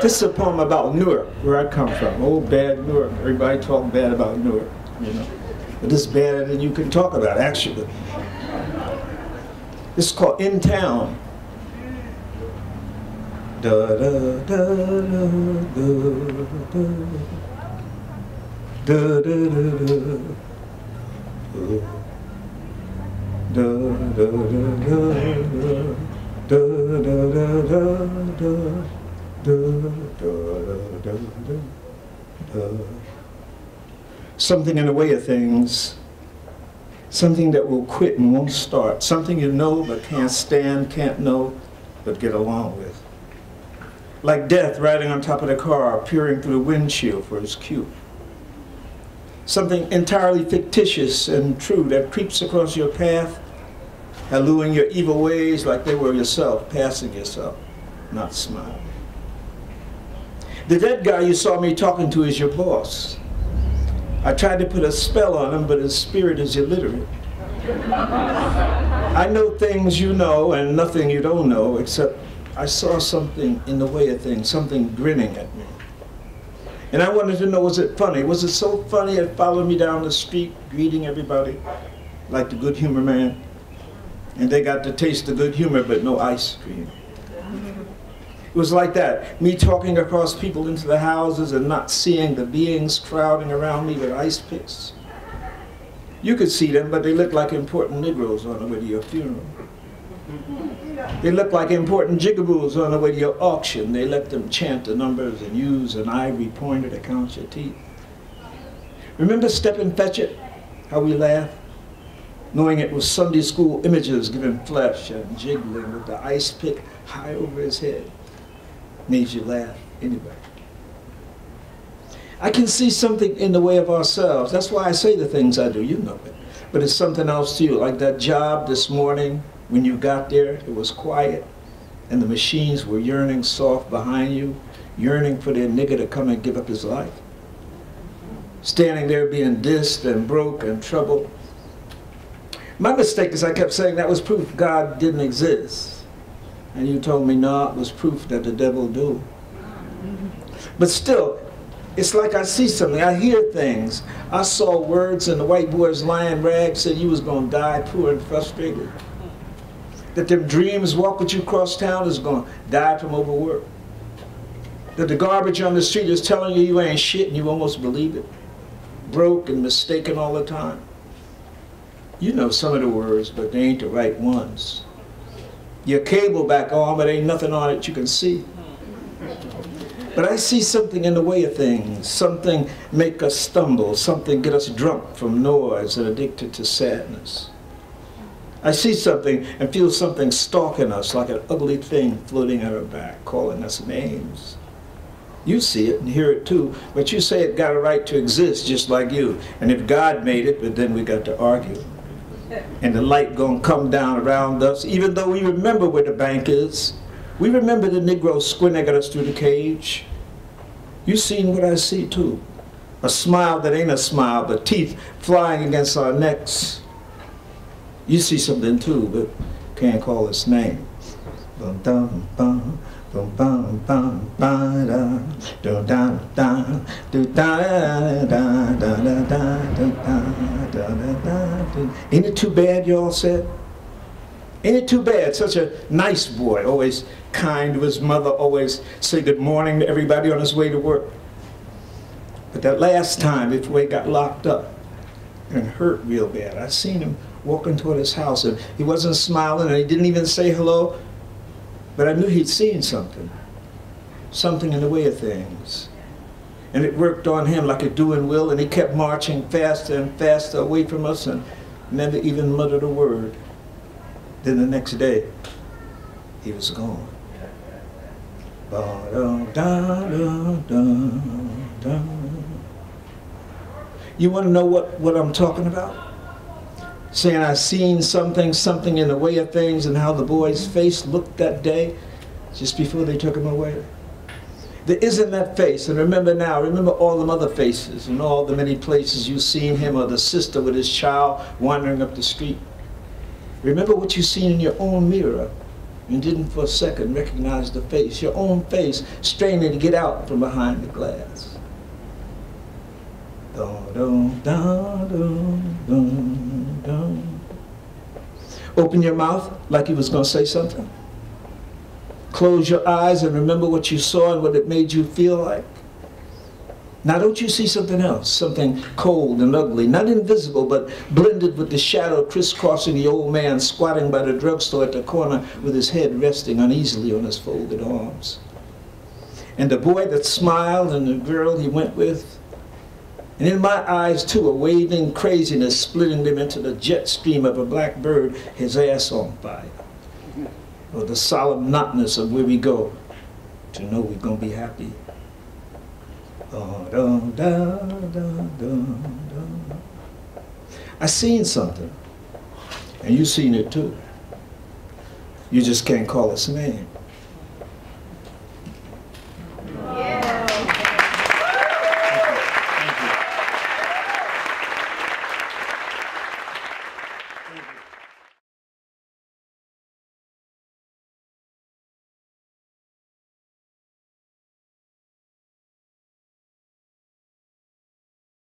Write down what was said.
This is a poem about Newark, where I come from. Old bad Newark. Everybody talk bad about Newark, you know. But this is better than you can talk about, actually. This is called In Town. Da da da da da da da da. Something in the way of things, something that will quit and won't start, something you know but can't stand, can't know, but get along with. Like death riding on top of the car, peering through the windshield for his cue. Something entirely fictitious and true that creeps across your path, alluring your evil ways like they were yourself, passing yourself, not smiling. The dead guy you saw me talking to is your boss. I tried to put a spell on him, but his spirit is illiterate. I know things you know and nothing you don't know, except I saw something in the way of things, something grinning at me. And I wanted to know, was it funny? Was it so funny it followed me down the street, greeting everybody like the good humor man? And they got to taste the good humor, but no ice cream. It was like that, me talking across people into the houses and not seeing the beings crowding around me with ice picks. You could see them, but they looked like important Negroes on the way to your funeral. They looked like important jigaboos on the way to your auction. They let them chant the numbers and use an ivory pointer to count your teeth. Remember Step and Fetch It? How we laughed? Knowing it was Sunday school images given flesh and jiggling with the ice pick high over his head. Made you laugh anyway. I can see something in the way of ourselves. That's why I say the things I do, you know it. But it's something else to you, like that job this morning. When you got there, it was quiet, and the machines were yearning soft behind you, yearning for their nigger to come and give up his life. Standing there being dissed and broke and troubled. My mistake is I kept saying that was proof God didn't exist. And you told me, no, it was proof that the devil do. But still, it's like I see something, I hear things. I saw words in the white boy's lion rag said you was gonna die poor and frustrated. That them dreams walk with you across town is gonna die from overwork. That the garbage on the street is telling you you ain't shit and you almost believe it. Broke and mistaken all the time. You know some of the words, but they ain't the right ones. Your cable back on, but ain't nothing on it you can see. But I see something in the way of things, something make us stumble, something get us drunk from noise and addicted to sadness. I see something and feel something stalking us like an ugly thing floating at our back, calling us names. You see it and hear it too, but you say it got a right to exist just like you. And if God made it, but then we got to argue. And the light gonna come down around us, even though we remember where the bank is. We remember the Negro squinting at us through the cage. You seen what I see too. A smile that ain't a smile, but teeth flying against our necks. You see something too, but can't call its name. Ain't it too bad, y'all said? Ain't it too bad? Such a nice boy, always kind to his mother, always say good morning to everybody on his way to work. But that last time before he got locked up and hurt real bad, I seen him walking toward his house and he wasn't smiling and he didn't even say hello, but I knew he'd seen something. Something in the way of things. And it worked on him like it do and will, and he kept marching faster and faster away from us and never even muttered a word. Then the next day, he was gone. You want to know what I'm talking about? Saying I seen something in the way of things and how the boy's face looked that day just before they took him away. There isn't that face, and remember now, remember all them other faces and all the many places you've seen him or the sister with his child wandering up the street. Remember what you've seen in your own mirror. and didn't for a second recognize the face, your own face, straining to get out from behind the glass. Dun, dun, dun, dun, dun, dun. Open your mouth like you was going to say something. Close your eyes and remember what you saw and what it made you feel like. Now don't you see something else, something cold and ugly, not invisible, but blended with the shadow crisscrossing the old man squatting by the drugstore at the corner with his head resting uneasily on his folded arms. And the boy that smiled and the girl he went with. And in my eyes too, a waving craziness splitting them into the jet stream of a black bird, his ass on fire. Or the solemn notness of where we go to know we're going to be happy. I seen something, and you seen it too. You just can't call its name.